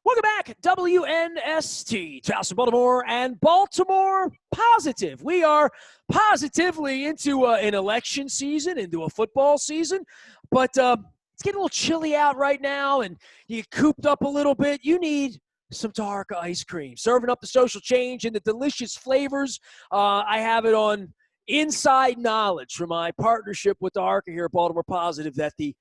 Welcome back, WNST, Charleston, Baltimore, and Baltimore Positive. We are positively into an election season, into a football season, but it's getting a little chilly out right now, and you get cooped up a little bit. You need some Taharka ice cream, serving up the social change and the delicious flavors. I have it on inside knowledge from my partnership with Taharka here at Baltimore Positive that the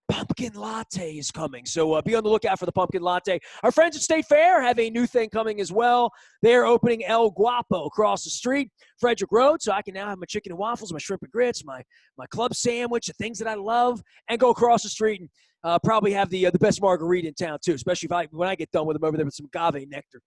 pumpkin latte is coming. So be on the lookout for the pumpkin latte. Our friends at State Fair have a new thing coming as well. They're opening El Guapo across the street, Frederick Road, so I can now have my chicken and waffles, my shrimp and grits, my club sandwich, the things that I love, and go across the street and probably have the best margarita in town too, especially when I get done with them over there with some agave nectar.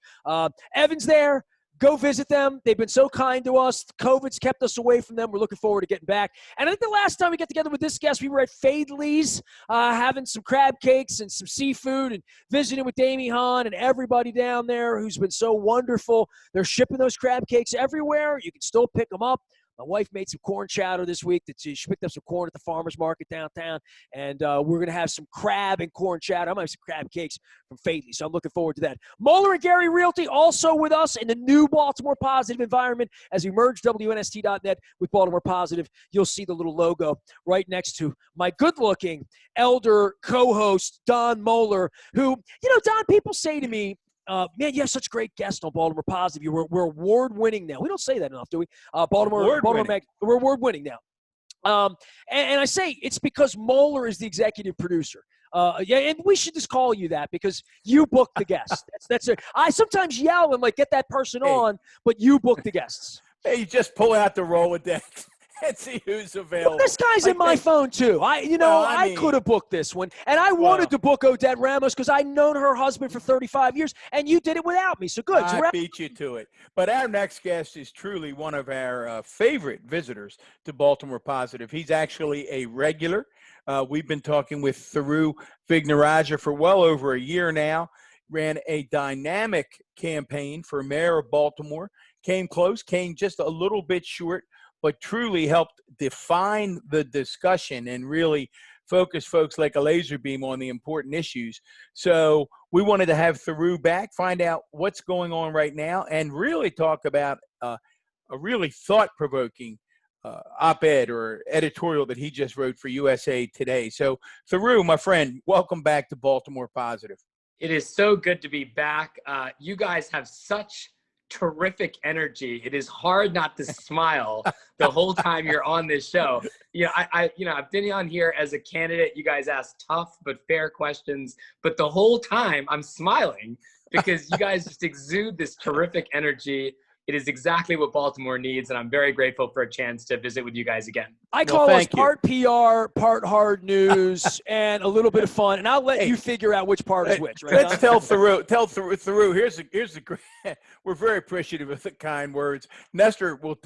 Evan's there. Go visit them. They've been so kind to us. COVID's kept us away from them. We're looking forward to getting back. And I think the last time we got together with this guest, we were at Fadley's having some crab cakes and some seafood and visiting with Damie Hahn and everybody down there who's been so wonderful. They're shipping those crab cakes everywhere. You can still pick them up. My wife made some corn chowder this week. She picked up some corn at the farmer's market downtown, and we're going to have some crab and corn chowder. I'm going to have some crab cakes from Fadley, so I'm looking forward to that. Moeller and Gary Realty also with us in the new Baltimore Positive environment as we merge WNST.net with Baltimore Positive. You'll see the little logo right next to my good-looking elder co-host, Don Moeller, who, Don, people say to me, man, you have such great guests on Baltimore Positive. We're award-winning now. We don't say that enough, do we? Baltimore we're award-winning now. And I say it's because Moeller is the executive producer. And we should just call you that because you book the guests. That's it. I sometimes yell and get that person on, but you book the guests. Hey, you just pull out the Rolodex and see who's available. Well, this guy's in my phone too. I could have booked this one, and I wanted to book Odette Ramos because I've known her husband for 35 years, and you did it without me. So good. I beat you to it. But our next guest is truly one of our favorite visitors to Baltimore Positive. He's actually a regular. We've been talking with Thiru Vignarajah for well over a year now. Ran a dynamic campaign for mayor of Baltimore. Came close, came just a little bit short, but truly helped define the discussion and really focus folks like a laser beam on the important issues. So we wanted to have Thiru back, find out what's going on right now, and really talk about a really thought-provoking op-ed or editorial that he just wrote for USA Today. So Thiru, my friend, welcome back to Baltimore Positive. It is so good to be back. You guys have such terrific energy. It is hard not to smile the whole time you're on this show. I've been on here as a candidate. You guys ask tough but fair questions, but the whole time I'm smiling because you guys just exude this terrific energy. It is exactly what Baltimore needs, and I'm very grateful for a chance to visit with you guys again. I call us part PR, part hard news, and a little bit of fun, and I'll let you figure out which part is which. Right? Let's tell Thiru. Here's the great. We're very appreciative of the kind words. Nestor will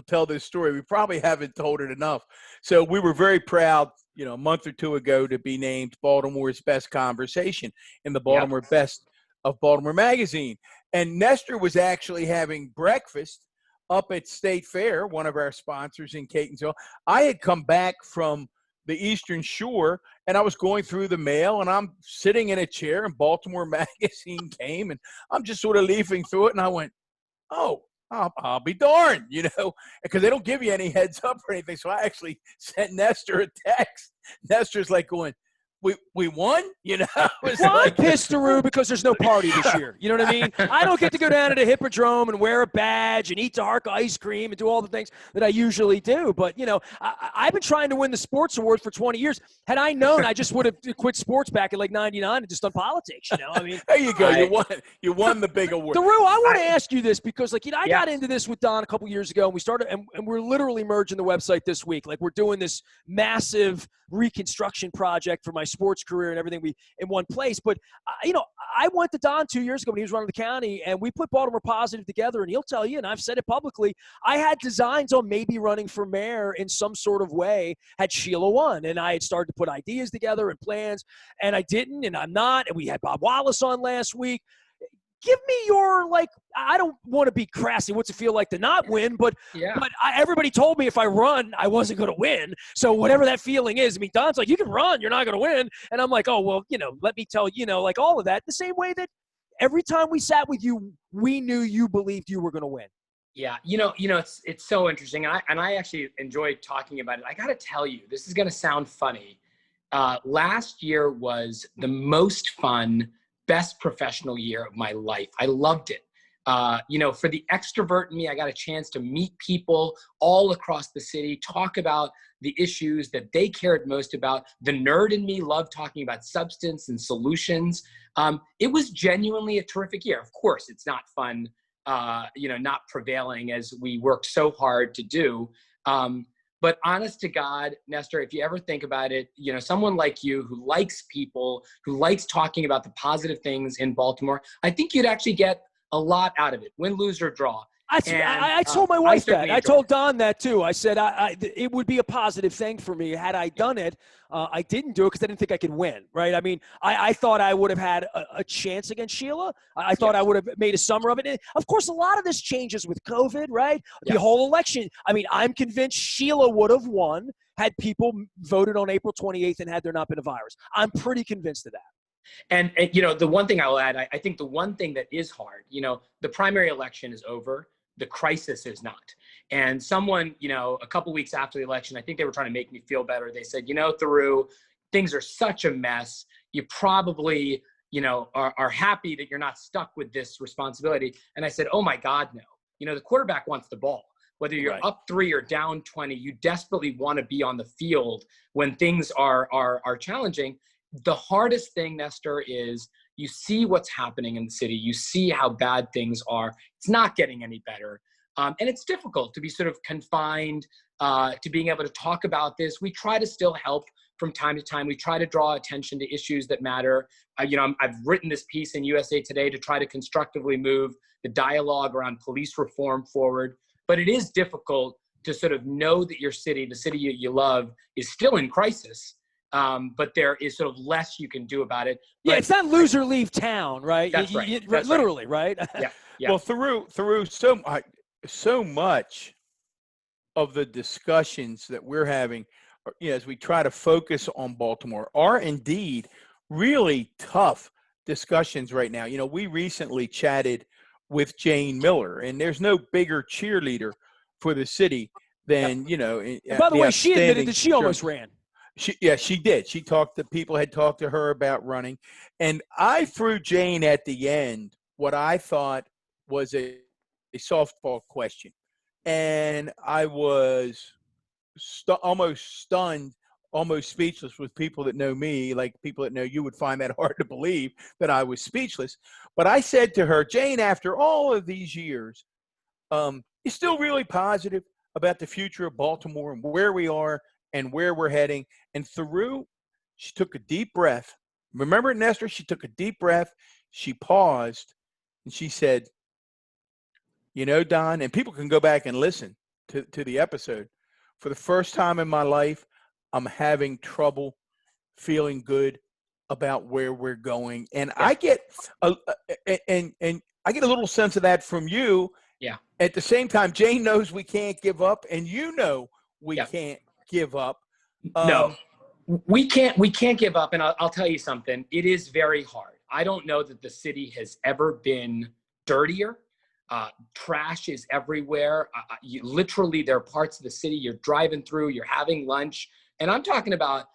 tell this story. We probably haven't told it enough. So we were very proud, a month or two ago, to be named Baltimore's Best Conversation in the Baltimore Best of Baltimore magazine. And Nestor was actually having breakfast up at State Fair, one of our sponsors in Catonsville. I had come back from the Eastern Shore, and I was going through the mail, and I'm sitting in a chair, and Baltimore Magazine came, and I'm just sort of leafing through it, and I went, oh, I'll be darned, because they don't give you any heads up or anything. So I actually sent Nestor a text. Nestor's like going, we won, I'm pissed, Thiru, because there's no party this year. You know what I mean? I don't get to go down to the Hippodrome and wear a badge and eat Taharka ice cream and do all the things that I usually do. But, I've been trying to win the sports award for 20 years. Had I known, I just would have quit sports back in 99 and just done politics, I mean, there you go. You won the big award. Thiru, I want to ask you this because, I got into this with Don a couple years ago, and we started, and we're literally merging the website this week. We're doing this massive reconstruction project for my sports career and everything in one place. But I went to Don 2 years ago when he was running the county, and we put Baltimore Positive together, and he'll tell you, and I've said it publicly, I had designs on maybe running for mayor in some sort of way had Sheila won, and I had started to put ideas together and plans, and I didn't, and I'm not, and we had Bob Wallace on last week. Give me your, I don't want to be crassy. What's it feel like to not win? But everybody told me if I run, I wasn't going to win. So whatever that feeling is, Don's like, you can run, you're not going to win. And I'm like, oh, well, let me tell you, all of that. The same way that every time we sat with you, we knew you believed you were going to win. Yeah, it's so interesting, and I actually enjoyed talking about it. I got to tell you, this is going to sound funny. Last year was the most fun, best professional year of my life. I loved it. For the extrovert in me, I got a chance to meet people all across the city, talk about the issues that they cared most about. The nerd in me loved talking about substance and solutions. It was genuinely a terrific year. Of course, it's not fun, not prevailing as we work so hard to do. But honest to God, Nestor, if you ever think about it, someone like you who likes people, who likes talking about the positive things in Baltimore, I think you'd actually get a lot out of it, win, lose, or draw. I told my wife that. I told Don that too. I said it would be a positive thing for me had I done it. I didn't do it because I didn't think I could win, right? I mean, I thought I would have had a chance against Sheila. I thought I would have made a summer of it. And of course, a lot of this changes with COVID, right? The whole election. I mean, I'm convinced Sheila would have won had people voted on April 28th and had there not been a virus. I'm pretty convinced of that. And the one thing I will add, I think the one thing that is hard, the primary election is over. The crisis is not. And someone, a couple weeks after the election, I think they were trying to make me feel better. They said, Thiru, things are such a mess. You probably, are happy that you're not stuck with this responsibility. And I said, oh my God, no. The quarterback wants the ball. Whether you're up 3 or down 20, you desperately want to be on the field when things are challenging. The hardest thing, Nestor, is you see what's happening in the city. You see how bad things are. It's not getting any better. And it's difficult to be sort of confined to being able to talk about this. We try to still help from time to time. We try to draw attention to issues that matter. I've written this piece in USA Today to try to constructively move the dialogue around police reform forward. But it is difficult to sort of know that your city, the city you love, is still in crisis. But there is sort of less you can do about it. But it's not lose or leave town, right? That's right. That's literally, right? Yeah. Well, Thiru, so much of the discussions that we're having, as we try to focus on Baltimore, are indeed really tough discussions right now. We recently chatted with Jane Miller, and there's no bigger cheerleader for the city than, And by the way, she admitted that she almost ran. She did. People had talked to her about running. And I threw Jane at the end what I thought was a softball question. And I was almost stunned, almost speechless with people that know me, like people that know you would find that hard to believe that I was speechless. But I said to her, Jane, after all of these years, you're still really positive about the future of Baltimore and where we are and where we're heading. And Thiru, she took a deep breath. Remember, Nestor, she took a deep breath. She paused and she said, Don, and people can go back and listen to the episode. For the first time in my life, I'm having trouble feeling good about where we're going. And I get I get a little sense of that from you. Yeah. At the same time, Jane knows we can't give up, and we can't give up. No, we can't give up. And I'll tell you something. It is very hard. I don't know that the city has ever been dirtier. Trash is everywhere. Literally, there are parts of the city you're driving through, you're having lunch. And I'm talking about,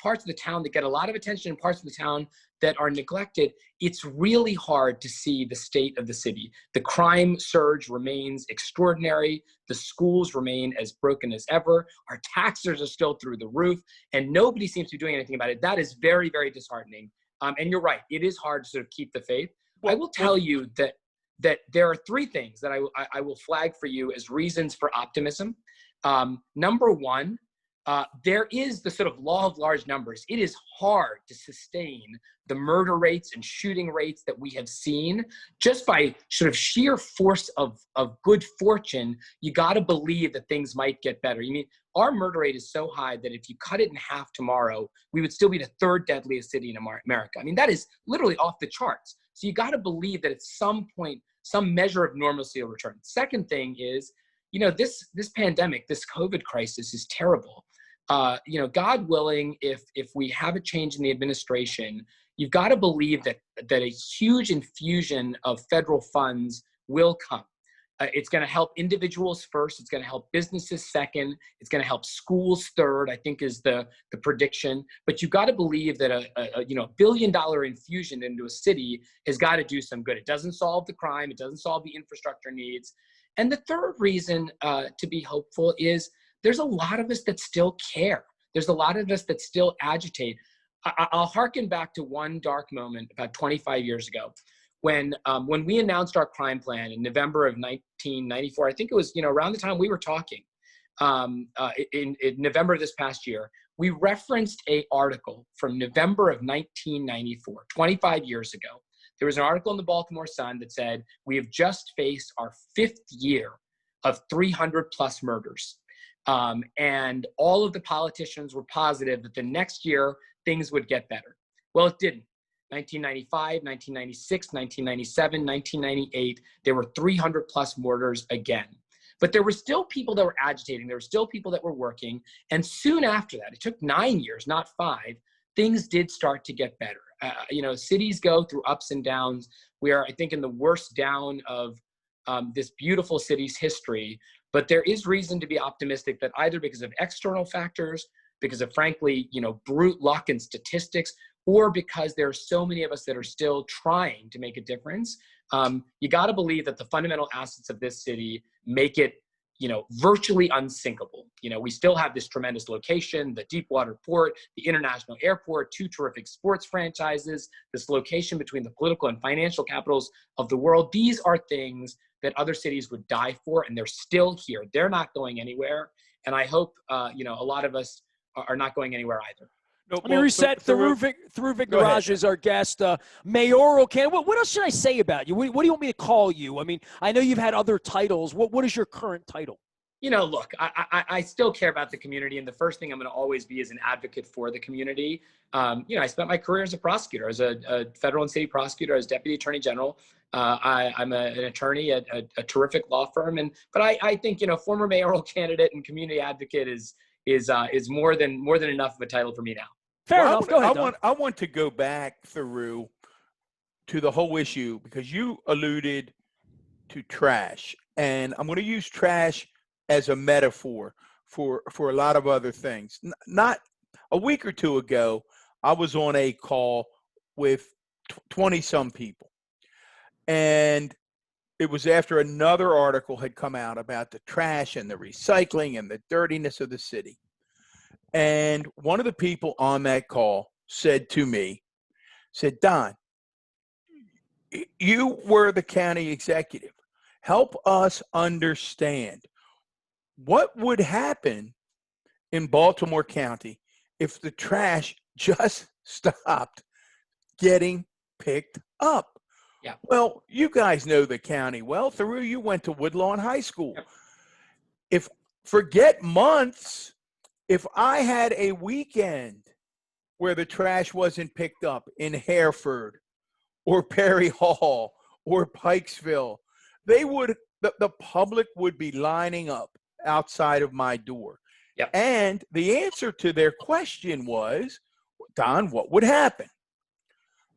parts of the town that get a lot of attention and parts of the town that are neglected. It's really hard to see the state of the city. The crime surge remains extraordinary. The schools remain as broken as ever. Our taxes are still through the roof, and nobody seems to be doing anything about it. That is very, very disheartening. And you're right. It is hard to sort of keep the faith. I will tell you that there are 3 things that I will flag for you as reasons for optimism. Number one, there is the sort of law of large numbers. It is hard to sustain the murder rates and shooting rates that we have seen just by sort of sheer force of good fortune. You got to believe that things might get better. Our murder rate is so high that if you cut it in half tomorrow, we would still be the 3rd deadliest city in America. That is literally off the charts. So you got to believe that at some point, some measure of normalcy will return. Second thing is, this pandemic, this COVID crisis is terrible. God willing, if we have a change in the administration, you've got to believe that a huge infusion of federal funds will come. It's going to help individuals first. It's going to help businesses second. It's going to help schools third, I think is the prediction. But you've got to believe that a $1 billion infusion into a city has got to do some good. It doesn't solve the crime. It doesn't solve the infrastructure needs. And the third reason to be hopeful is there's a lot of us that still care. There's a lot of us that still agitate. I'll hearken back to one dark moment about 25 years ago. When we announced our crime plan in November of 1994, I think it was around the time we were talking, in November of this past year, we referenced an article from November of 1994, 25 years ago. There was an article in the Baltimore Sun that said, we have just faced our 5th year of 300 plus murders. And all of the politicians were positive that the next year things would get better. Well, it didn't. 1995, 1996, 1997, 1998, there were 300 plus murders again. But there were still people that were agitating. There were still people that were working. And soon after that, it took 9 years, not 5, things did start to get better. Cities go through ups and downs. We are, I think, in the worst down of this beautiful city's history. But there is reason to be optimistic that either because of external factors, because of, frankly, brute luck and statistics, or because there are so many of us that are still trying to make a difference, you got to believe that the fundamental assets of this city make it, virtually unsinkable. We still have this tremendous location, the Deepwater Port, the International Airport, 2 terrific sports franchises, this location between the political and financial capitals of the world. These are things that other cities would die for, and they're still here. They're not going anywhere. And I hope, a lot of us are not going anywhere either. No, Let me reset. Thiru Viknaraj is our guest. Mayoral candidate. What else should I say about you? What do you want me to call you? I mean, I know you've had other titles. What is your current title? Look, I still care about the community, and the first thing I'm going to always be is an advocate for the community. I spent my career as a prosecutor, as a federal and city prosecutor, as deputy attorney general. I'm an attorney at a terrific law firm, but I think former mayoral candidate and community advocate is more than enough of a title for me now. Fair enough. Go ahead. I want to go back through to the whole issue because you alluded to trash, and I'm going to use trash as a metaphor for a lot of other things. Not a week or two ago, I was on a call with 20 some people, and it was after another article had come out about the trash and the recycling and the dirtiness of the city. And one of the people on that call said to me, Don, you were the county executive. Help us understand what would happen in Baltimore County if the trash just stopped getting picked up. Yeah. Well, you guys know the county well. Thiru, you went to Woodlawn High School. Yep. Forget months, if I had a weekend where the trash wasn't picked up in Hereford or Perry Hall or Pikesville, the public would be lining up outside of my door. Yep. And the answer to their question was, Don, what would happen?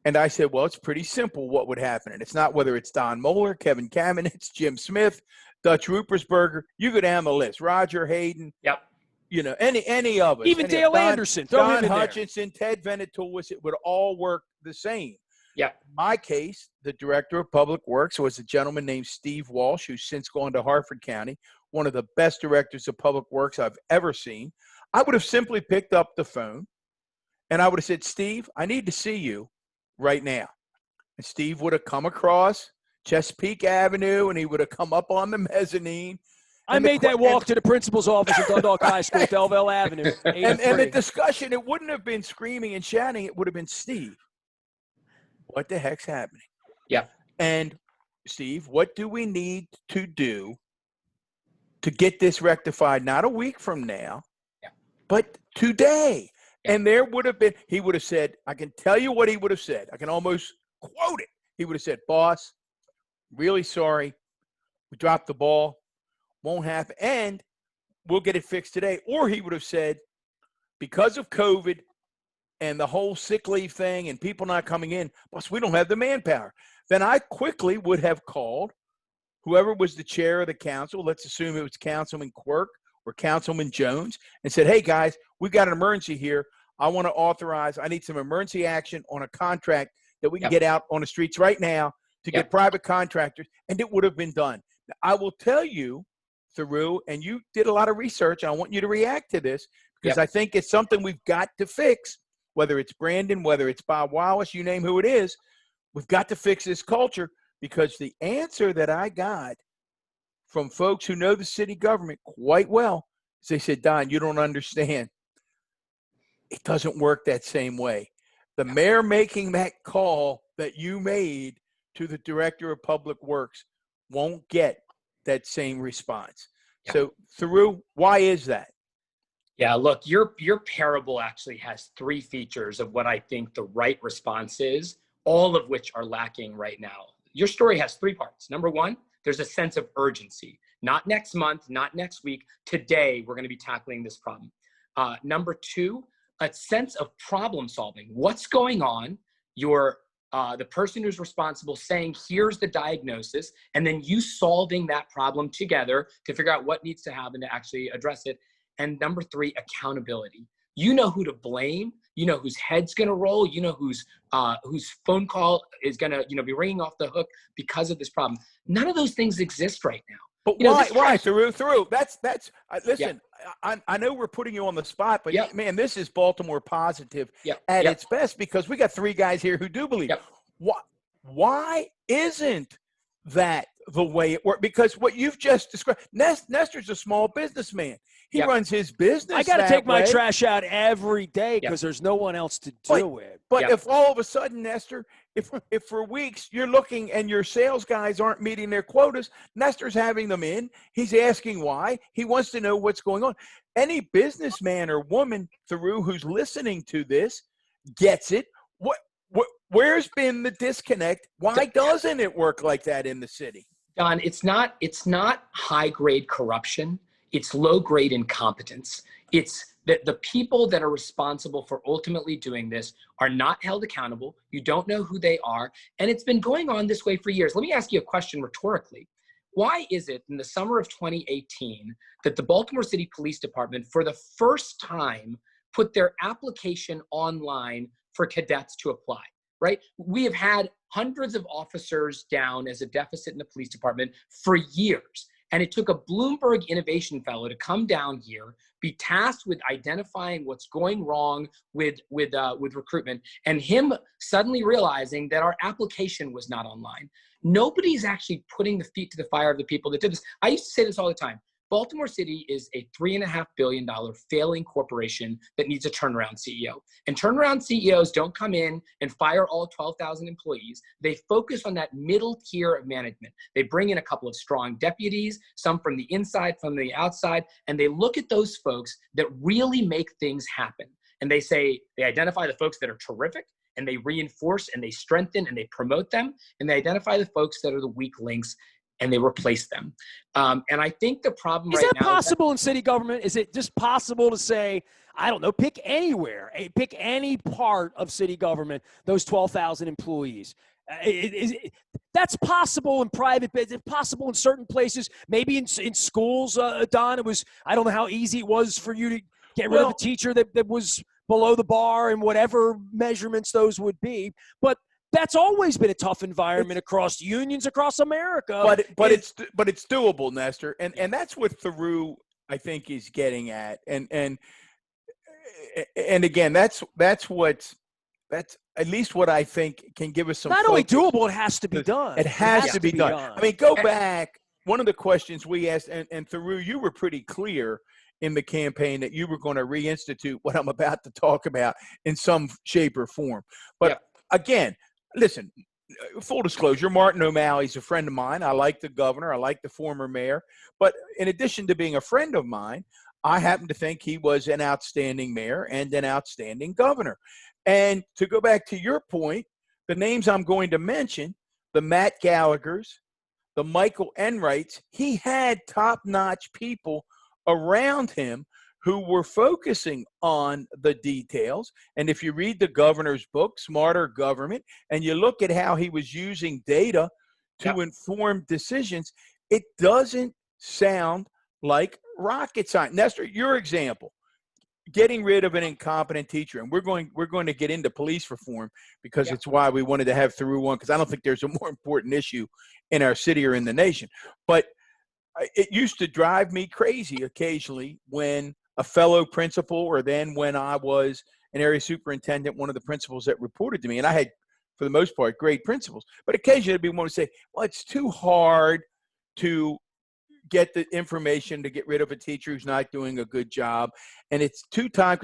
And I said, well, it's pretty simple what would happen. And it's not whether it's Don Moeller, Kevin Kamenetz, Jim Smith, Dutch Rupersberger, you go down the list, Roger Hayden. Yep. Any of us. Even Dale Anderson. Don Hutchinson, Ted Venetoulis, it would all work the same. Yeah. In my case, the director of public works was a gentleman named Steve Walsh, who's since gone to Harford County, one of the best directors of public works I've ever seen. I would have simply picked up the phone and I would have said, Steve, I need to see you right now. And Steve would have come across Chesapeake Avenue and he would have come up on the mezzanine. I made that walk to the principal's office at Dundalk High School, Belleville Avenue. And the discussion, it wouldn't have been screaming and shouting. It would have been, Steve, what the heck's happening? Yeah. And Steve, what do we need to do to get this rectified? Not a week from now, but today. Yeah. And there would have been, he would have said, I can tell you what he would have said. I can almost quote it. He would have said, boss, really sorry. We dropped the ball. Won't happen. And we'll get it fixed today. Or he would have said, because of COVID and the whole sick leave thing and people not coming in, plus we don't have the manpower. Then I quickly would have called whoever was the chair of the council, let's assume it was Councilman Quirk or Councilman Jones, and said, hey guys, we've got an emergency here. I need some emergency action on a contract that we can get out on the streets right now to get private contractors, and it would have been done. Now, I will tell you, Thiru, and you did a lot of research, and I want you to react to this because I think it's something we've got to fix, whether it's Brandon, whether it's Bob Wallace, you name who it is. We've got to fix this culture, because the answer that I got from folks who know the city government quite well is they said, Don, you don't understand. It doesn't work that same way. The mayor making that call that you made to the director of public works won't get that same response. So, Thiru, why is that? Yeah, look, your parable actually has 3 features of what I think the right response is, all of which are lacking right now. Your story has 3 parts. Number 1, there's a sense of urgency. Not next month, not next week. Today, we're going to be tackling this problem. Number 2, a sense of problem solving. What's going on? The person who's responsible saying, here's the diagnosis, and then you solving that problem together to figure out what needs to happen to actually address it. And number 3, accountability. You know who to blame. You know whose head's going to roll. You know whose phone call is going to be ringing off the hook because of this problem. None of those things exist right now. But why, Thiru? That's listen. I know we're putting you on the spot, but man, this is Baltimore positive at its best, because we got 3 guys here who do believe. Why isn't that the way it works? Because what you've just described, Nestor's a small businessman. He runs his business. I got to take my trash out every day because there's no one else to do it. But if all of a sudden, Nestor, if for weeks you're looking and your sales guys aren't meeting their quotas, Nestor's having them in. He's asking why. He wants to know what's going on. Any businessman or woman, Thiru, who's listening to this gets it. Where's been the disconnect? Why doesn't it work like that in the city? Don, it's not high-grade corruption. It's low-grade incompetence. It's that the people that are responsible for ultimately doing this are not held accountable. You don't know who they are. And it's been going on this way for years. Let me ask you a question rhetorically. Why is it in the summer of 2018 that the Baltimore City Police Department, for the first time, put their application online for cadets to apply, right? We have had hundreds of officers down as a deficit in the police department for years. And it took a Bloomberg innovation fellow to come down here, be tasked with identifying what's going wrong with recruitment, and him suddenly realizing that our application was not online. Nobody's actually putting the feet to the fire of the people that did this. I used to say this all the time. Baltimore City is a $3.5 billion failing corporation that needs a turnaround CEO. And turnaround CEOs don't come in and fire all 12,000 employees. They focus on that middle tier of management. They bring in a couple of strong deputies, some from the inside, from the outside, and they look at those folks that really make things happen. And they identify the folks that are terrific, and they reinforce and they strengthen and they promote them, and they identify the folks that are the weak links, and they replace them. And I think the problem right now— Is that possible in city government? Is it just possible to say, I don't know, pick anywhere, pick any part of city government, those 12,000 employees? That's possible in private business. It's possible in certain places. Maybe in schools, Don, I don't know how easy it was for you to get rid of a teacher that was below the bar and whatever measurements those would be. But that's always been a tough environment across unions across America. But it's doable, Nestor, and that's what Thiru, I think, is getting at. And again, that's at least what I think can give us some. Not only doable, it has to be done. It has to be done. I mean, go back. One of the questions we asked, and Thiru, you were pretty clear in the campaign that you were going to reinstitute what I'm about to talk about in some shape or form. But again, listen, full disclosure, Martin O'Malley's a friend of mine. I like the governor. I like the former mayor. But in addition to being a friend of mine, I happen to think he was an outstanding mayor and an outstanding governor. And to go back to your point, the names I'm going to mention, the Matt Gallaghers, the Michael Enrights, he had top-notch people around him who were focusing on the details. And if you read the governor's book, Smarter Government, and you look at how he was using data to inform decisions, it doesn't sound like rocket science. Nestor, your example, getting rid of an incompetent teacher, and we're going to get into police reform because it's why we wanted to have Thiru on, because I don't think there's a more important issue in our city or in the nation. But it used to drive me crazy occasionally when a fellow principal, or then when I was an area superintendent, one of the principals that reported to me, and I had, for the most part, great principals, but occasionally it'd be one to say, well, it's too hard to get the information to get rid of a teacher who's not doing a good job. And it's too time,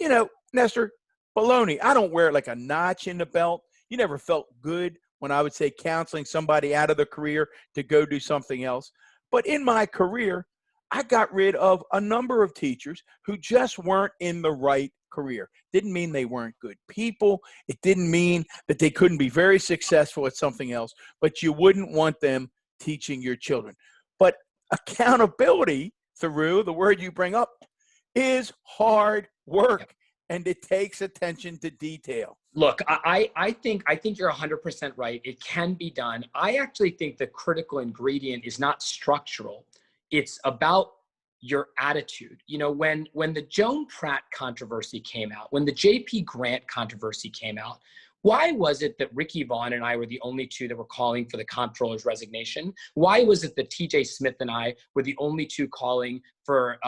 you know, Nestor, baloney. I don't wear it like a notch in the belt. You never felt good when I would say counseling somebody out of the career to go do something else. But in my career, I got rid of a number of teachers who just weren't in the right career. Didn't mean they weren't good people. It didn't mean that they couldn't be very successful at something else, but you wouldn't want them teaching your children. But accountability, Thiru, the word you bring up, is hard work, and it takes attention to detail. Look, I think you're 100% right. It can be done. I actually think the critical ingredient is not structural. It's about your attitude. You know, when the Joan Pratt controversy came out, when the JP Grant controversy came out, why was it that Ricky Vaughn and I were the only two that were calling for the comptroller's resignation? Why was it that TJ Smith and I were the only two calling for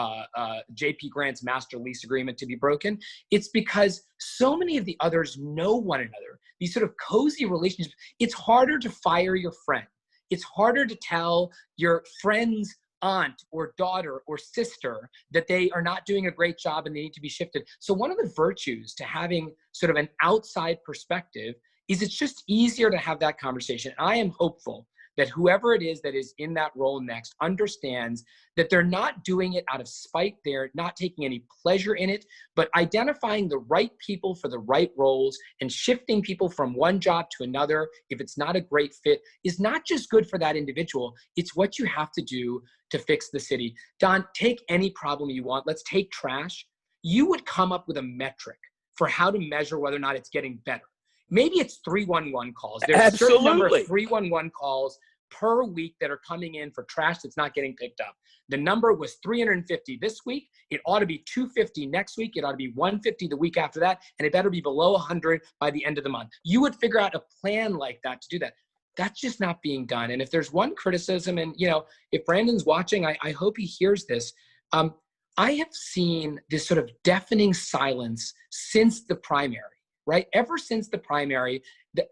JP Grant's master lease agreement to be broken? It's because so many of the others know one another. These sort of cozy relationships. It's harder to fire your friend. It's harder to tell your friend's aunt or daughter or sister that they are not doing a great job and they need to be shifted. So one of the virtues to having sort of an outside perspective is it's just easier to have that conversation. I am hopeful that whoever it is that is in that role next understands that they're not doing it out of spite. They're not taking any pleasure in it, but identifying the right people for the right roles and shifting people from one job to another if it's not a great fit is not just good for that individual. It's what you have to do to fix the city. Don, take any problem you want. Let's take trash. You would come up with a metric for how to measure whether or not it's getting better. Maybe it's 311 calls. There's a certain number of 311 calls per week that are coming in for trash that's not getting picked up. The number was 350 this week. It ought to be 250 next week. It ought to be 150 the week after that. And it better be below 100 by the end of the month. You would figure out a plan like that to do that. That's just not being done. And if there's one criticism, and you know, if Brandon's watching, I hope he hears this. I have seen this sort of deafening silence since the primary. Right? Ever since the primary,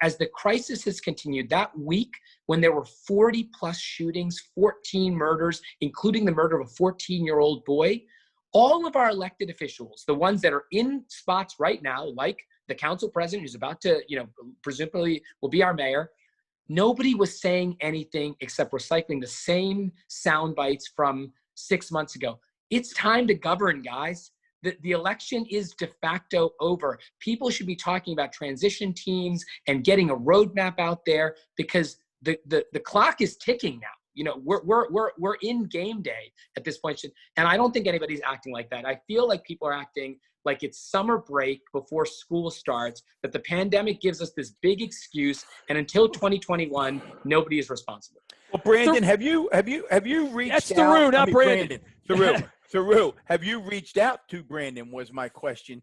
as the crisis has continued, that week when there were 40 plus shootings, 14 murders, including the murder of a 14-year-old boy, all of our elected officials, the ones that are in spots right now, like the council president who's about to, you know, presumably will be our mayor, nobody was saying anything except recycling the same sound bites from 6 months ago. It's time to govern, guys. The election is de facto over. People should be talking about transition teams and getting a roadmap out there because the clock is ticking now. You know, we're in game day at this point, and I don't think anybody's acting like that. I feel like people are acting like it's summer break before school starts, that the pandemic gives us this big excuse, and until 2021, nobody is responsible. Well, Brandon, have you reached That's out? Thiru, not Brandon. Thiru, have you reached out to Brandon was my question.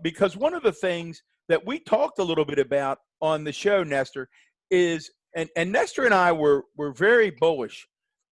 Because one of the things that we talked a little bit about on the show, Nestor, is, and Nestor and I were very bullish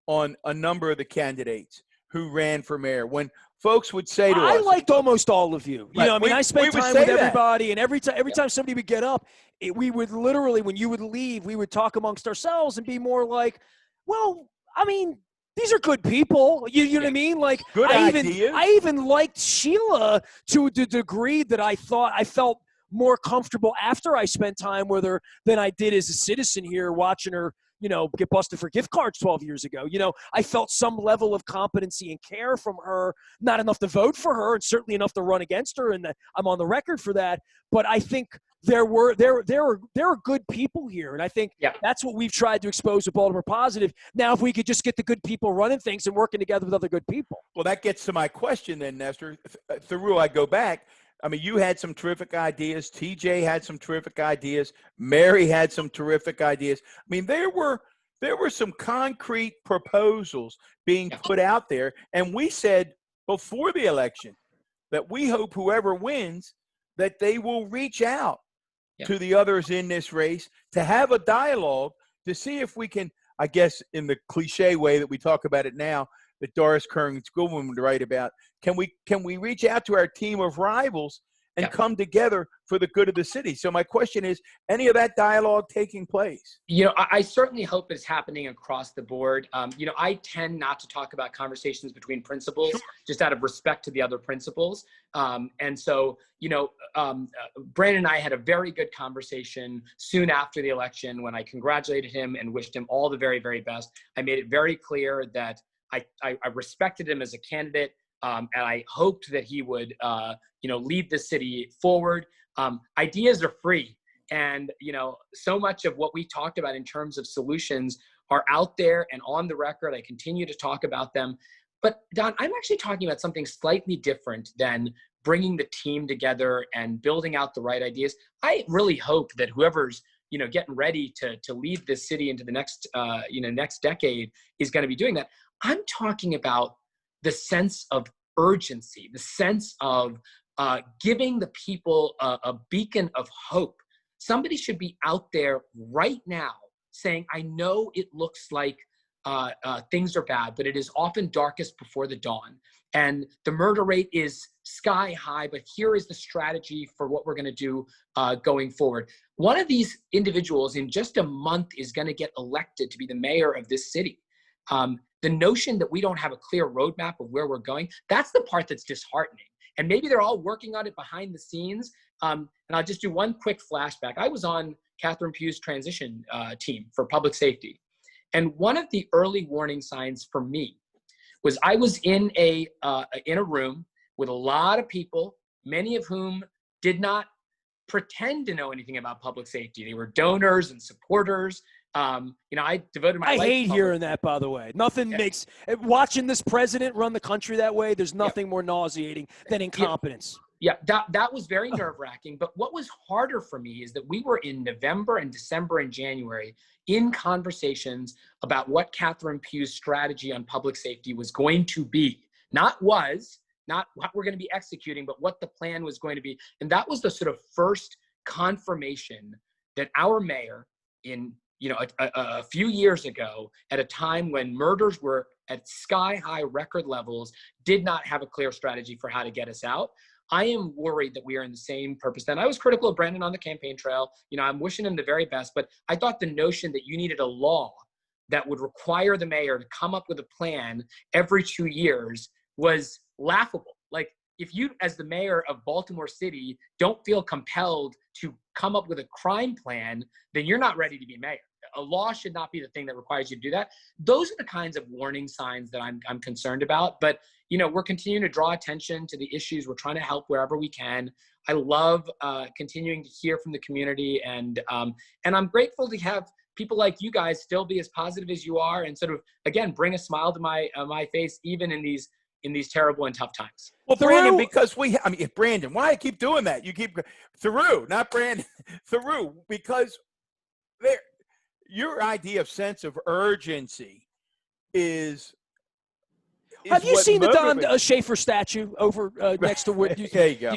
on a number of the candidates who ran for mayor. When folks would say to us, I liked almost all of you. You know, I mean, I spent time with everybody, and every time somebody would get up, we would literally, when you would leave, we would talk amongst ourselves and be more like, well, I mean, these are good people. You know what I mean? Like, good ideas. I even liked Sheila to the degree that I thought I felt more comfortable after I spent time with her than I did as a citizen here watching her, you know, get busted for gift cards 12 years ago. You know, I felt some level of competency and care from her, not enough to vote for her and certainly enough to run against her, and I'm on the record for that. But I think there are good people here, and I think that's what we've tried to expose with Baltimore Positive. Now, if we could just get the good people running things and working together with other good people. Well, that gets to my question then, Nestor. Thiru, I go back. I mean, you had some terrific ideas. TJ had some terrific ideas. Mary had some terrific ideas. I mean, there were some concrete proposals being put out there, and we said before the election that we hope whoever wins, that they will reach out to the others in this race to have a dialogue to see if we can, I guess, in the cliche way that we talk about it now, that Doris Kearns Goodwin would write about, can we reach out to our team of rivals and come together for the good of the city? So my question is, any of that dialogue taking place? You know, I certainly hope it's happening across the board. You know, I tend not to talk about conversations between principals just out of respect to the other principals. And so, you know, Brandon and I had a very good conversation soon after the election when I congratulated him and wished him all the very, very best. I made it very clear that I respected him as a candidate, and I hoped that he would, you know, lead the city forward. Ideas are free. And, you know, so much of what we talked about in terms of solutions are out there and on the record. I continue to talk about them. But Don, I'm actually talking about something slightly different than bringing the team together and building out the right ideas. I really hope that whoever's, you know, getting ready to lead this city into the next, you know, next decade is going to be doing that. I'm talking about the sense of urgency, the sense of giving the people a beacon of hope. Somebody should be out there right now saying, I know it looks like things are bad, but it is often darkest before the dawn. And the murder rate is sky high, but here is the strategy for what we're going to do going forward. One of these individuals in just a month is going to get elected to be the mayor of this city. The notion that we don't have a clear roadmap of where we're going, that's the part that's disheartening. And maybe they're all working on it behind the scenes. And I'll just do one quick flashback. I was on Catherine Pugh's transition team for public safety. And one of the early warning signs for me was I was in a room with a lot of people, many of whom did not pretend to know anything about public safety. They were donors and supporters. You know, I devoted my life. I hate hearing that, by the way. Nothing makes watching this president run the country that way. There's nothing more nauseating than incompetence. Yeah, that was very nerve-wracking. But what was harder for me is that we were in November and December and January in conversations about what Catherine Pugh's strategy on public safety was going to be. Not what we're going to be executing, but what the plan was going to be. And that was the sort of first confirmation that our mayor in, you know, a few years ago, at a time when murders were at sky-high record levels, did not have a clear strategy for how to get us out. I am worried that we are in the same purpose. And I was critical of Brandon on the campaign trail. You know, I'm wishing him the very best, but I thought the notion that you needed a law that would require the mayor to come up with a plan every 2 years was laughable. Like, if you, as the mayor of Baltimore City, don't feel compelled to come up with a crime plan, then you're not ready to be mayor. A law should not be the thing that requires you to do that. Those are the kinds of warning signs that I'm concerned about. But, you know, we're continuing to draw attention to the issues. We're trying to help wherever we can. I love continuing to hear from the community, and I'm grateful to have people like you guys still be as positive as you are, and sort of, again, bring a smile to my face even in these terrible and tough times. Well, Brandon, because Brandon, why I keep doing that? You keep Thiru, not Brandon, Thiru, because your idea of sense of urgency is have you seen the Don Schaefer statue over next to where? There you go.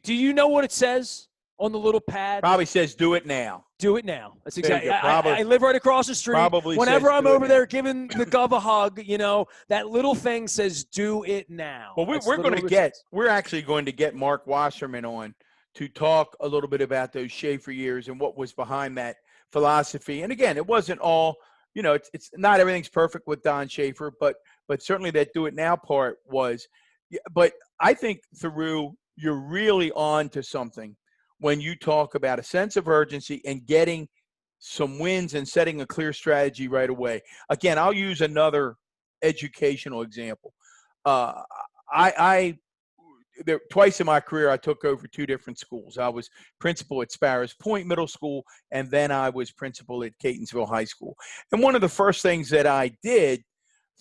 Do you know what it says on the little pad? Probably says, "Do it now." Do it now. That's exactly. I live right across the street. Probably. Whenever I'm over there giving the gov a hug, you know, that little thing says, "Do it now." Well, we're actually going to get Mark Wasserman on to talk a little bit about those Schaefer years and what was behind that philosophy. And again, it wasn't all, you know, it's not everything's perfect with Don Schaefer, but certainly that do it now part was. But I think, Thiru, you're really on to something when you talk about a sense of urgency and getting some wins and setting a clear strategy right away. Again, I'll use another educational example. I twice in my career, I took over 2 different schools. I was principal at Sparrows Point Middle School, and then I was principal at Catonsville High School. And one of the first things that I did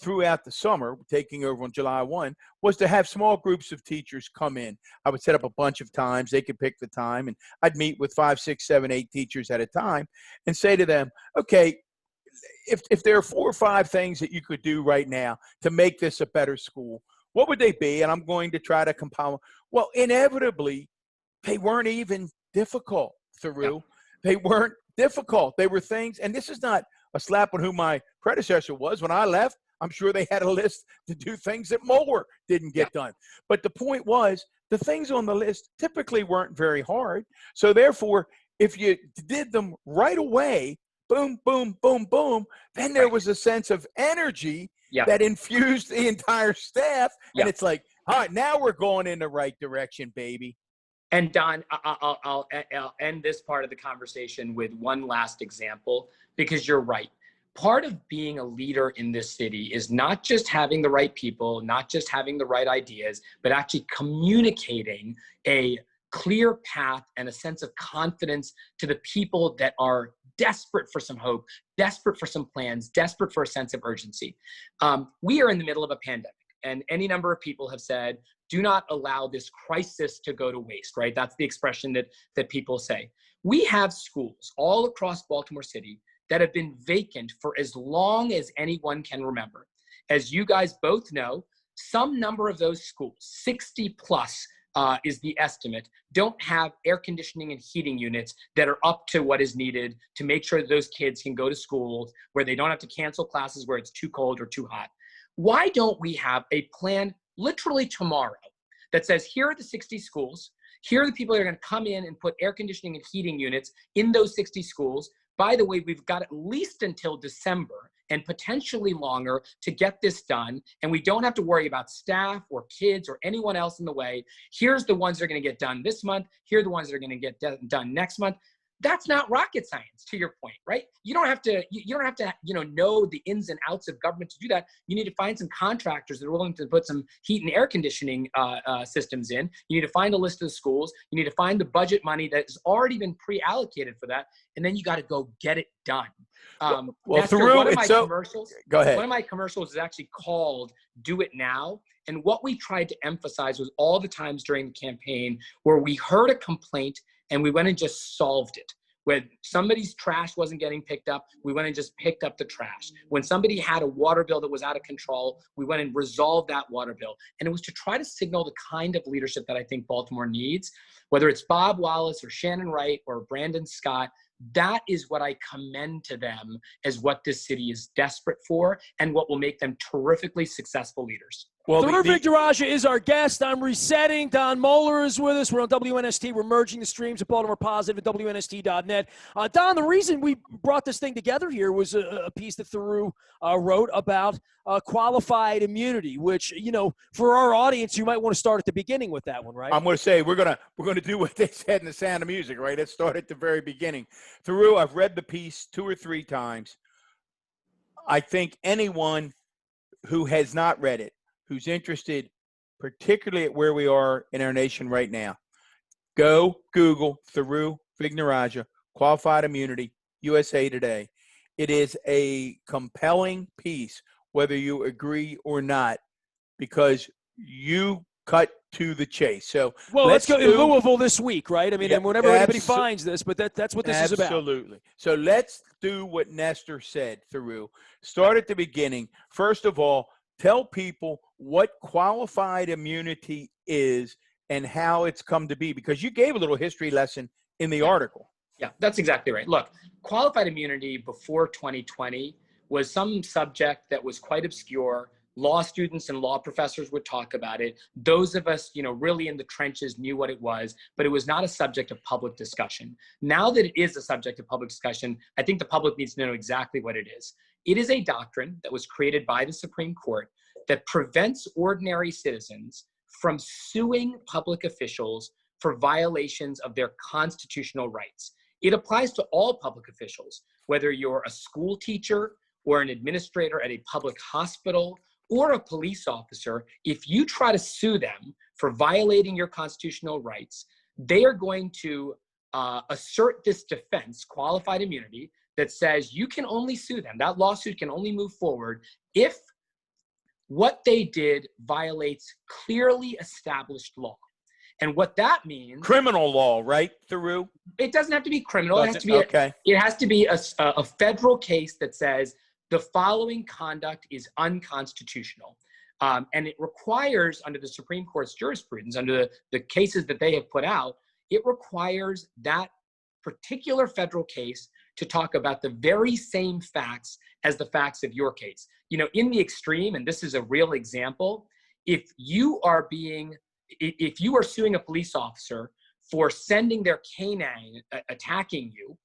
throughout the summer, taking over on July 1, was to have small groups of teachers come in. I would set up a bunch of times. They could pick the time, and I'd meet with 5, 6, 7, 8 teachers at a time and say to them, okay, if there are 4 or 5 things that you could do right now to make this a better school, what would they be? And I'm going to try to compile. Well, inevitably, they weren't even difficult, Thiru. Yeah. They weren't difficult. They were things, and this is not a slap on who my predecessor was. When I left, I'm sure they had a list to do things that Moeller didn't get done. But the point was, the things on the list typically weren't very hard. So therefore, if you did them right away, boom, boom, boom, boom, then there was a sense of energy that infused the entire staff. And it's like, all right, now we're going in the right direction, baby. And Don, I'll end this part of the conversation with one last example, because you're right. Part of being a leader in this city is not just having the right people, not just having the right ideas, but actually communicating a clear path and a sense of confidence to the people that are desperate for some hope, desperate for some plans, desperate for a sense of urgency. We are in the middle of a pandemic, and any number of people have said, do not allow this crisis to go to waste, right? That's the expression that people say. We have schools all across Baltimore City that have been vacant for as long as anyone can remember. As you guys both know, some number of those schools, 60 plus is the estimate, don't have air conditioning and heating units that are up to what is needed to make sure that those kids can go to schools where they don't have to cancel classes where it's too cold or too hot. Why don't we have a plan literally tomorrow that says, here are the 60 schools, here are the people that are going to come in and put air conditioning and heating units in those 60 schools. By the way, we've got at least until December and potentially longer to get this done. And we don't have to worry about staff or kids or anyone else in the way. Here's the ones that are going to get done this month. Here are the ones that are going to get done next month. That's not rocket science, to your point, right? You don't have to, know the ins and outs of government to do that. You need to find some contractors that are willing to put some heat and air conditioning systems in. You need to find a list of the schools. You need to find the budget money that has already been pre-allocated for that. And then you got to go get it done. Well, Nestor, Thiru, one of my commercials, go ahead. One of my commercials is actually called Do It Now. And what we tried to emphasize was all the times during the campaign where we heard a complaint and we went and just solved it. When somebody's trash wasn't getting picked up, we went and just picked up the trash. When somebody had a water bill that was out of control, we went and resolved that water bill. And it was to try to signal the kind of leadership that I think Baltimore needs, whether it's Bob Wallace or Shannon Wright or Brandon Scott. That is what I commend to them as what this city is desperate for and what will make them terrifically successful leaders. Well, Thiru Vigdaraja is our guest. I'm resetting. Don Moeller is with us. We're on WNST. We're merging the streams at Baltimore Positive at WNST.net. Don, the reason we brought this thing together here was a piece that Thiru wrote about qualified immunity, which, for our audience, you might want to start at the beginning with that one, right? I'm going to say we're going to do what they said in The Sound of Music, right? Let's start at the very beginning. Thiru, I've read the piece 2 or 3 times. I think anyone who has not read it, who's interested, particularly at where we are in our nation right now, go Google Thiru Vigdaraja, Qualified Immunity, USA Today. It is a compelling piece, whether you agree or not, because you cut to the chase. So let's go in Louisville this week, right? I mean, and whenever anybody finds this, but that's what this is about. Absolutely. So let's do what Nestor said, Thiru. Start at the beginning. First of all, tell people what qualified immunity is and how it's come to be, because you gave a little history lesson in the article. Yeah, that's exactly right. Look, qualified immunity before 2020 was some subject that was quite obscure. Law students and law professors would talk about it. Those of us, really in the trenches knew what it was, but it was not a subject of public discussion. Now that it is a subject of public discussion, I think the public needs to know exactly what it is. It is a doctrine that was created by the Supreme Court that prevents ordinary citizens from suing public officials for violations of their constitutional rights. It applies to all public officials, whether you're a school teacher or an administrator at a public hospital or a police officer, if you try to sue them for violating your constitutional rights, they are going to assert this defense, qualified immunity, that says you can only sue them. That lawsuit can only move forward if what they did violates clearly established law. And what that means— Criminal law, right, Thiru? It doesn't have to be criminal. It has to be okay. It has to be a federal case that says the following conduct is unconstitutional. And it requires, under the Supreme Court's jurisprudence, under the cases that they have put out, it requires that particular federal case to talk about the very same facts as the facts of your case. You know, in the extreme, and this is a real example, if you are suing a police officer for sending their canine attacking you,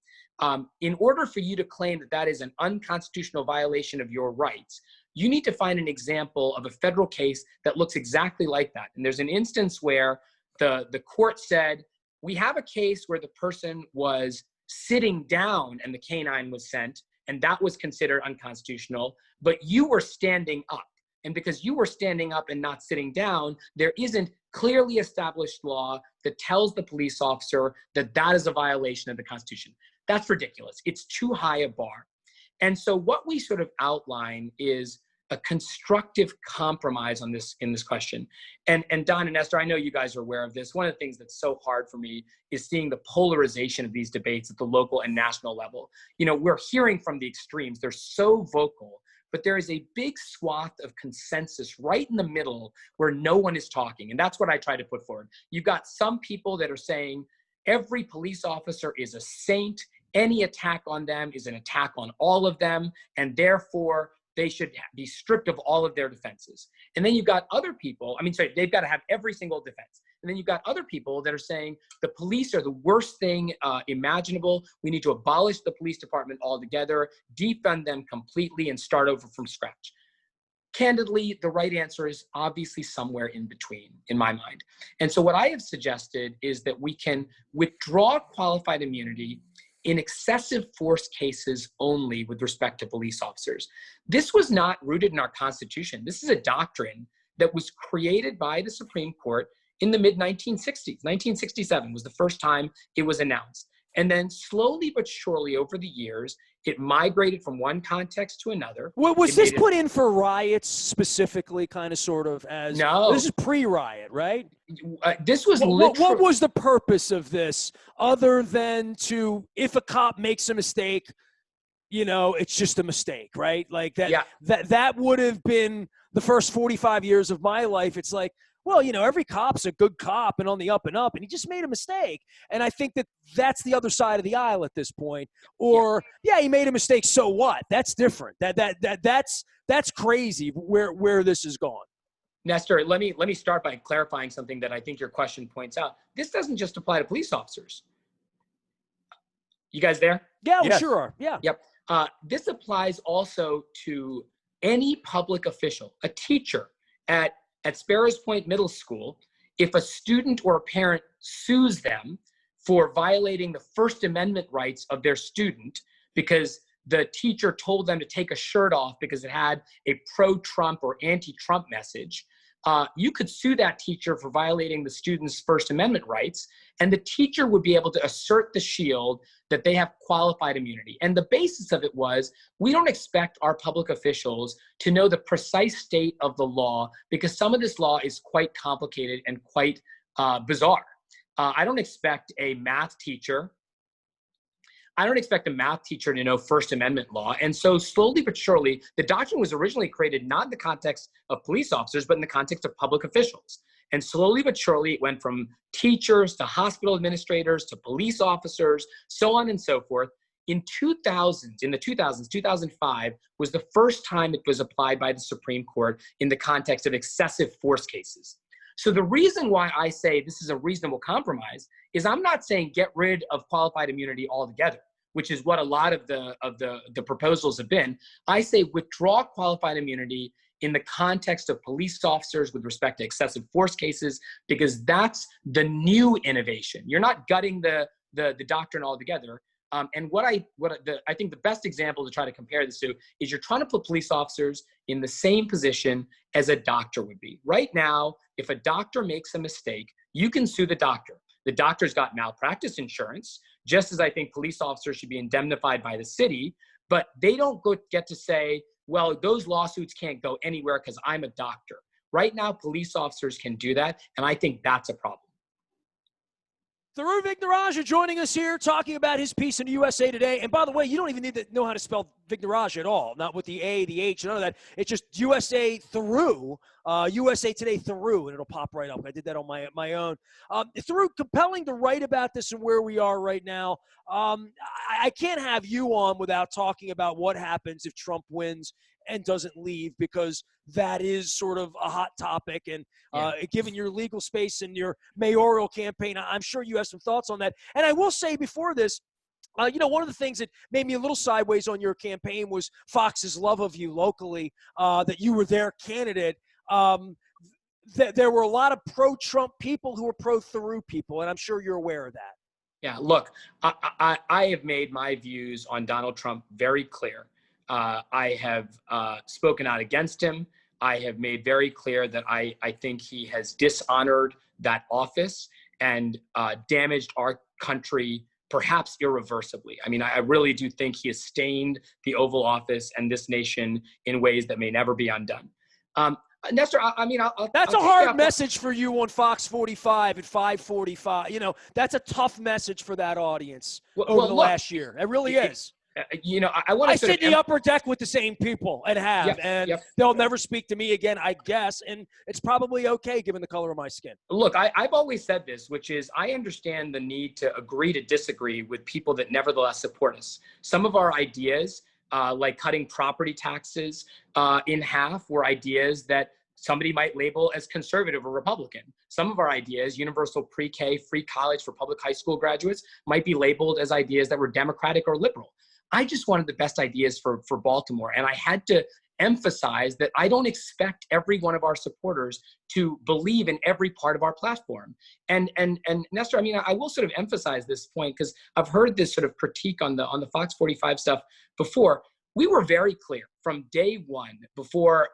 in order for you to claim that that is an unconstitutional violation of your rights, you need to find an example of a federal case that looks exactly like that. And there's an instance where the court said, we have a case where the person was sitting down and the canine was sent, and that was considered unconstitutional, but you were standing up. And because you were standing up and not sitting down, there isn't clearly established law that tells the police officer that that is a violation of the Constitution. That's ridiculous. It's too high a bar. And so what we sort of outline is a constructive compromise on this, in this question. And Don and Esther, I know you guys are aware of this. One of the things that's so hard for me is seeing the polarization of these debates at the local and national level. You know, we're hearing from the extremes. They're so vocal, but there is a big swath of consensus right in the middle where no one is talking. And that's what I try to put forward. You've got some people that are saying every police officer is a saint. Any attack on them is an attack on all of them, and therefore they should be stripped of all of their defenses. And then you've got other people, they've got to have every single defense. And then you've got other people that are saying the police are the worst thing imaginable. We need to abolish the police department altogether, defund them completely, and start over from scratch. Candidly, the right answer is obviously somewhere in between, in my mind. And so what I have suggested is that we can withdraw qualified immunity in excessive force cases only with respect to police officers. This was not rooted in our Constitution. This is a doctrine that was created by the Supreme Court in the mid-1960s. 1967 was the first time it was announced. And then slowly but surely over the years, it migrated from one context to another. Well, was this put in for riots specifically, kind of sort of as— No. This is pre-riot, right? This was what was the purpose of this other than to, if a cop makes a mistake, you know, it's just a mistake, right? Like that, yeah. that would have been the first 45 years of my life. It's like, well, you know, every cop's a good cop and on the up and up, and he just made a mistake. And I think that that's the other side of the aisle at this point. Or, yeah, he made a mistake, so what? That's different. That's crazy where this is gone. Nestor, let me start by clarifying something that I think your question points out. This doesn't just apply to police officers. You guys there? Yeah, we Yes. sure are. Yeah. Yep. This applies also to any public official, a teacher at Sparrows Point Middle School. If a student or a parent sues them for violating the First Amendment rights of their student because the teacher told them to take a shirt off because it had a pro-Trump or anti-Trump message, you could sue that teacher for violating the student's First Amendment rights, and the teacher would be able to assert the shield that they have qualified immunity. And the basis of it was, we don't expect our public officials to know the precise state of the law because some of this law is quite complicated and quite bizarre. I don't expect a math teacher to know First Amendment law. And so slowly but surely, the doctrine was originally created not in the context of police officers, but in the context of public officials. And slowly but surely, it went from teachers to hospital administrators to police officers, so on and so forth. In the 2000s, 2005 was the first time it was applied by the Supreme Court in the context of excessive force cases. So the reason why I say this is a reasonable compromise is I'm not saying get rid of qualified immunity altogether, which is what a lot of the proposals have been. I say withdraw qualified immunity in the context of police officers with respect to excessive force cases, because that's the new innovation. You're not gutting the doctrine altogether. And I think the best example to try to compare this to is you're trying to put police officers in the same position as a doctor would be. Right now, if a doctor makes a mistake, you can sue the doctor. The doctor's got malpractice insurance, just as I think police officers should be indemnified by the city, but they don't get to say, well, those lawsuits can't go anywhere because I'm a doctor. Right now, police officers can do that, and I think that's a problem. Thiru Vignarajah joining us here, talking about his piece in USA Today. And by the way, you don't even need to know how to spell Vignarajah at all. Not with the A, the H, none of that. It's just USA Thiru, USA Today Thiru, and it'll pop right up. I did that on my own. Thiru, compelling to write about this and where we are right now. I can't have you on without talking about what happens if Trump wins and doesn't leave, because that is sort of a hot topic. And given your legal space and your mayoral campaign, I'm sure you have some thoughts on that. And I will say before this, one of the things that made me a little sideways on your campaign was Fox's love of you locally, that you were their candidate. There were a lot of pro-Trump people who were pro-Thiru people, and I'm sure you're aware of that. Yeah, look, I have made my views on Donald Trump very clear. I have spoken out against him. I have made very clear that I think he has dishonored that office and damaged our country perhaps irreversibly. I mean, I really do think he has stained the Oval Office and this nation in ways that may never be undone. Nestor, That's a hard message for you on Fox 45 at 5:45. That's a tough message for that audience over the last year. It really is. I want to. I sit in the upper deck with the same people and have, they'll never speak to me again, I guess, and it's probably okay given the color of my skin. Look, I've always said this, which is I understand the need to agree to disagree with people that nevertheless support us. Some of our ideas, like cutting property taxes in half, were ideas that somebody might label as conservative or Republican. Some of our ideas, universal pre-K, free college for public high school graduates, might be labeled as ideas that were Democratic or liberal. I just wanted the best ideas for Baltimore. And I had to emphasize that I don't expect every one of our supporters to believe in every part of our platform. And Nestor, I will sort of emphasize this point because I've heard this sort of critique on the Fox 45 stuff before. We were very clear from day one, before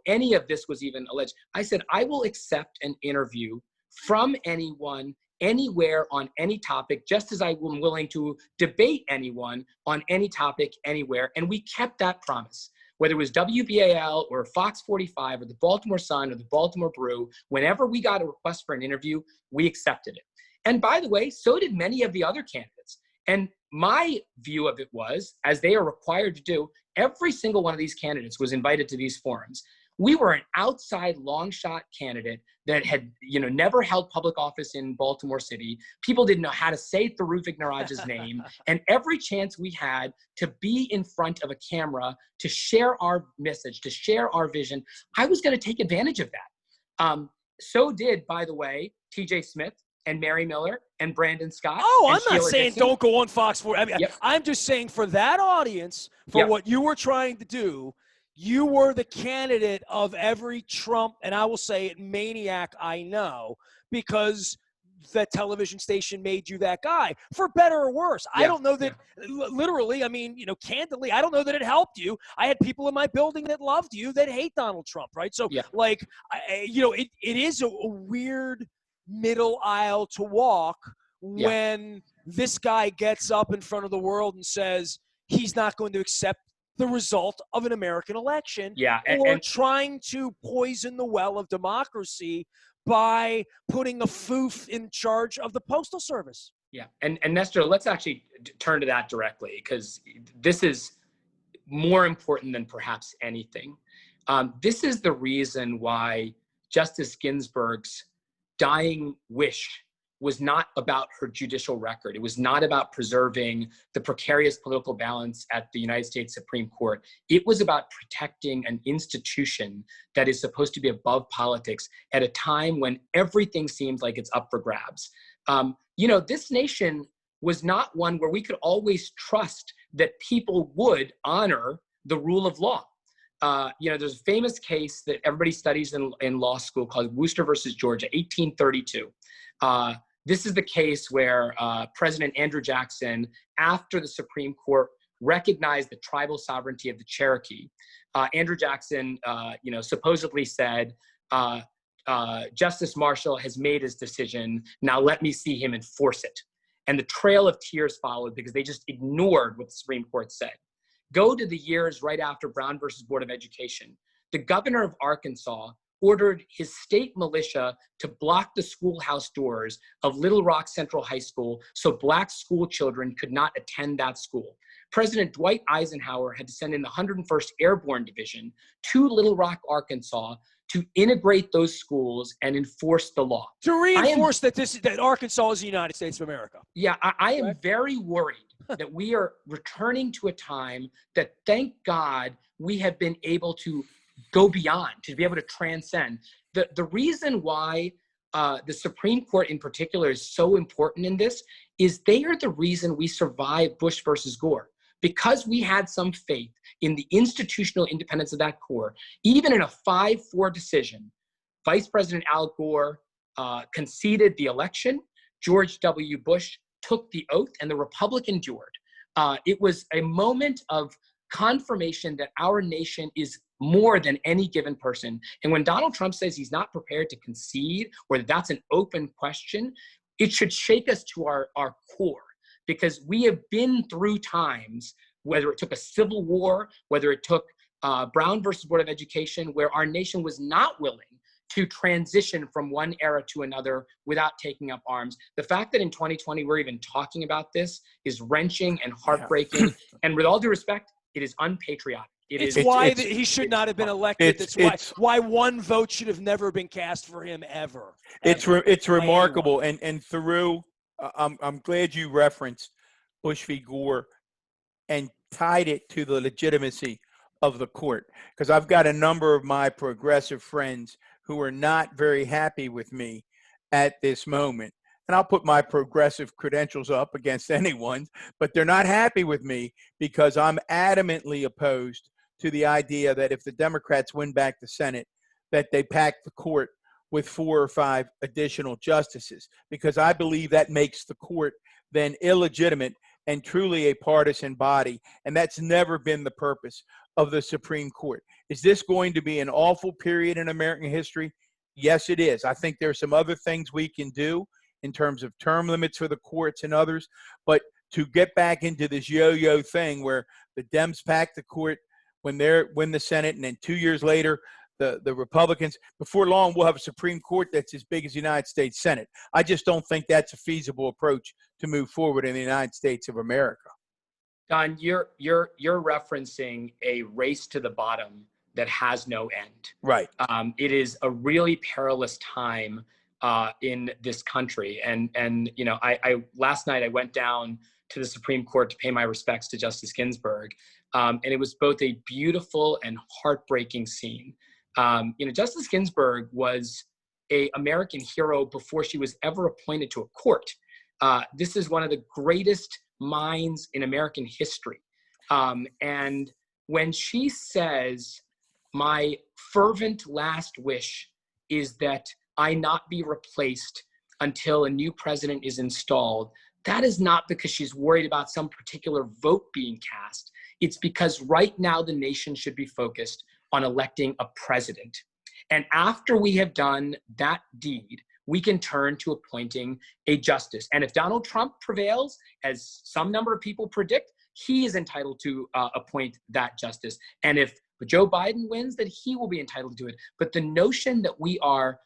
any of this was even alleged. I said, I will accept an interview from anyone, anywhere, on any topic, just as I am willing to debate anyone on any topic, anywhere. And we kept that promise. Whether it was WBAL or Fox 45 or the Baltimore Sun or the Baltimore Brew, whenever we got a request for an interview, we accepted it. And by the way, so did many of the other candidates. And my view of it was, as they are required to do, every single one of these candidates was invited to these forums. We were an outside long shot candidate that had, never held public office in Baltimore City. People didn't know how to say Thiru Vignarajah's name. And every chance we had to be in front of a camera, to share our message, to share our vision, I was going to take advantage of that. So did, by the way, TJ Smith and Mary Miller and Brandon Scott. Oh, I'm not saying don't go on Fox 4. I'm just saying for that audience, for what you were trying to do, you were the candidate of every Trump, and I will say it, maniac I know, because that television station made you that guy, for better or worse. I don't know that literally, candidly, I don't know that it helped you. I had people in my building that loved you that hate Donald Trump, right? So, it is a weird middle aisle to walk when this guy gets up in front of the world and says he's not going to accept the result of an American election, or trying to poison the well of democracy by putting a foof in charge of the Postal Service. Yeah, and Nestor, let's actually turn to that directly, because this is more important than perhaps anything. This is the reason why Justice Ginsburg's dying wish was not about her judicial record. It was not about preserving the precarious political balance at the United States Supreme Court. It was about protecting an institution that is supposed to be above politics at a time when everything seems like it's up for grabs. This nation was not one where we could always trust that people would honor the rule of law. There's a famous case that everybody studies in law school called Worcester versus Georgia, 1832. This is the case where President Andrew Jackson, after the Supreme Court recognized the tribal sovereignty of the Cherokee, Andrew Jackson, supposedly said, Justice Marshall has made his decision. Now let me see him enforce it. And the trail of tears followed because they just ignored what the Supreme Court said. Go to the years right after Brown versus Board of Education. The governor of Arkansas ordered his state militia to block the schoolhouse doors of Little Rock Central High School so Black school children could not attend that school. President Dwight Eisenhower had to send in the 101st Airborne Division to Little Rock, Arkansas, to integrate those schools and enforce the law. To reinforce that Arkansas is the United States of America. Yeah, I am very worried that we are returning to a time that, thank God, we have been able to go beyond, to be able to transcend. The reason why the Supreme Court in particular is so important in this is they are the reason we survived Bush versus Gore. Because we had some faith in the institutional independence of that court, even in a 5-4 decision, Vice President Al Gore conceded the election, George W. Bush took the oath, and the Republic endured. It was a moment of confirmation that our nation is more than any given person. And when Donald Trump says he's not prepared to concede, or that that's an open question, it should shake us to our core. Because we have been through times, whether it took a civil war, whether it took Brown versus Board of Education, where our nation was not willing to transition from one era to another without taking up arms. The fact that in 2020 we're even talking about this is wrenching and heartbreaking. Yeah. And with all due respect, it is unpatriotic. It's why he should not have been elected. That's why one vote should have never been cast for him ever. It's remarkable. And Thiru, I'm glad you referenced Bush v. Gore and tied it to the legitimacy of the court, because I've got a number of my progressive friends who are not very happy with me at this moment. And I'll put my progressive credentials up against anyone, but they're not happy with me because I'm adamantly opposed to the idea that if the Democrats win back the Senate, that they pack the court with 4 or 5 additional justices, because I believe that makes the court then illegitimate and truly a partisan body. And that's never been the purpose of the Supreme Court. Is this going to be an awful period in American history? Yes, it is. I think there's some other things we can do in terms of term limits for the courts and others, but to get back into this yo-yo thing where the Dems pack the court when they win the Senate, and then 2 years later, the Republicans, before long, we'll have a Supreme Court that's as big as the United States Senate. I just don't think that's a feasible approach to move forward in the United States of America. Don, you're referencing a race to the bottom that has no end. Right. It is a really perilous time in this country. And you know, I last night I went down to the Supreme Court to pay my respects to Justice Ginsburg. And it was both a beautiful and heartbreaking scene. You know, Justice Ginsburg was an American hero before she was ever appointed to a court. This is one of the greatest minds in American history. And when she says, my fervent last wish is that I not be replaced until a new president is installed, that is not because she's worried about some particular vote being cast. It's because right now the nation should be focused on electing a president. And after we have done that deed, we can turn to appointing a justice. And if Donald Trump prevails, as some number of people predict, he is entitled to appoint that justice. And if Joe Biden wins, then he will be entitled to it. But the notion that we are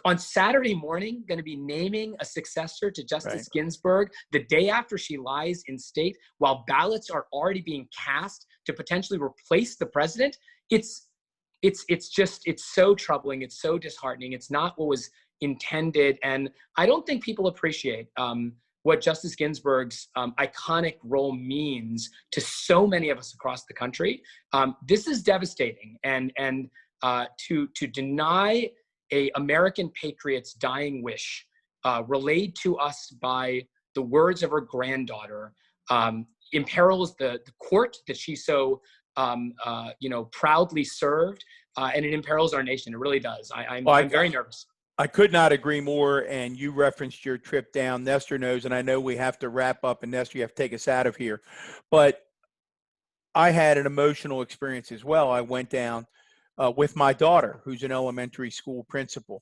on Saturday morning going to be naming a successor to Justice Ginsburg the day after she lies in state, while ballots are already being cast to potentially replace the president, it's so troubling. It's so disheartening. It's not what was intended. And I don't think people appreciate what Justice Ginsburg's iconic role means to so many of us across the country. This is devastating. And to deny a American patriot's dying wish relayed to us by the words of her granddaughter imperils the court that she so proudly served, and it imperils our nation. It really does. I'm very nervous. I could not agree more. And you referenced your trip down. Nestor knows, and I know we have to wrap up, and Nestor, you have to take us out of here. But I had an emotional experience as well. I went down with my daughter, who's an elementary school principal,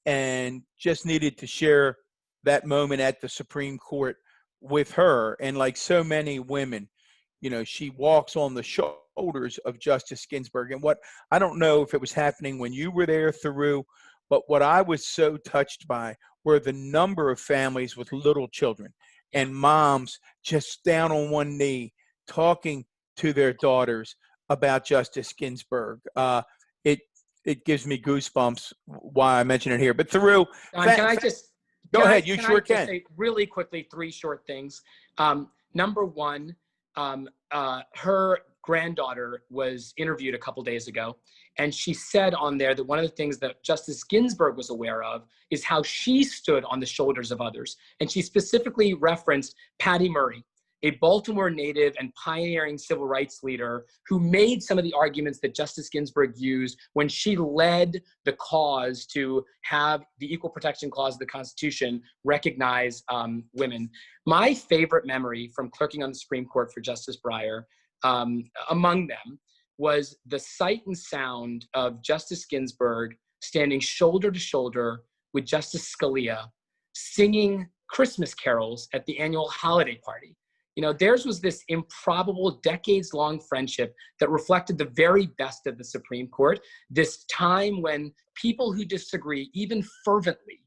and just needed to share that moment at the Supreme Court with her. And like so many women, you know, she walks on the shoulders of Justice Ginsburg. And what, I don't know if it was happening when you were there, Thiru, but what I was so touched by were the number of families with little children and moms just down on one knee talking to their daughters about Justice Ginsburg. It gives me goosebumps why I mention it here. But Thiru, Can I just go ahead? You can sure I just can. say really quickly 3 short things. Number one, her granddaughter was interviewed a couple days ago, and she said on there that one of the things that Justice Ginsburg was aware of is how she stood on the shoulders of others. And she specifically referenced Patty Murray, a Baltimore native and pioneering civil rights leader who made some of the arguments that Justice Ginsburg used when she led the cause to have the Equal Protection Clause of the Constitution recognize women. My favorite memory from clerking on the Supreme Court for Justice Breyer, among them, was the sight and sound of Justice Ginsburg standing shoulder to shoulder with Justice Scalia, singing Christmas carols at the annual holiday party. You know, theirs was this improbable decades-long friendship that reflected the very best of the Supreme Court, this time when people who disagree, even fervently,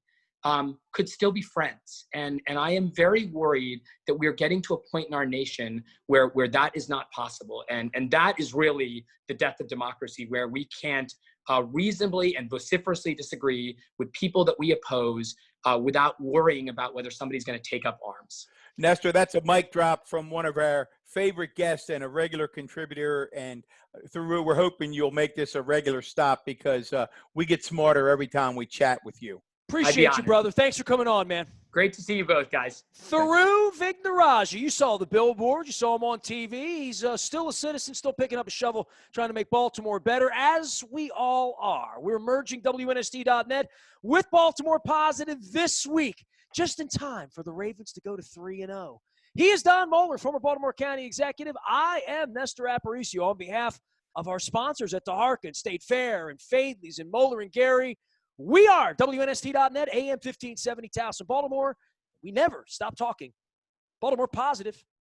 could still be friends. And I am very worried that we're getting to a point in our nation where that is not possible. And that is really the death of democracy, where we can't reasonably and vociferously disagree with people that we oppose without worrying about whether somebody's going to take up arms. Nestor, that's a mic drop from one of our favorite guests and a regular contributor. And Thiru, we're hoping you'll make this a regular stop because we get smarter every time we chat with you. Appreciate you, brother. Thanks for coming on, man. Great to see you both, guys. Thiru Vignarajah. You saw the billboard. You saw him on TV. He's still a citizen, still picking up a shovel, trying to make Baltimore better, as we all are. We're merging WNST.net with Baltimore Positive this week, just in time for the Ravens to go to 3-0. He is Don Moeller, former Baltimore County executive. I am Nestor Aparicio on behalf of our sponsors at the Harkin, State Fair, and Fadley's, and Moeller and Gary. We are WNST.net, AM 1570, Towson, Baltimore. We never stop talking Baltimore Positive.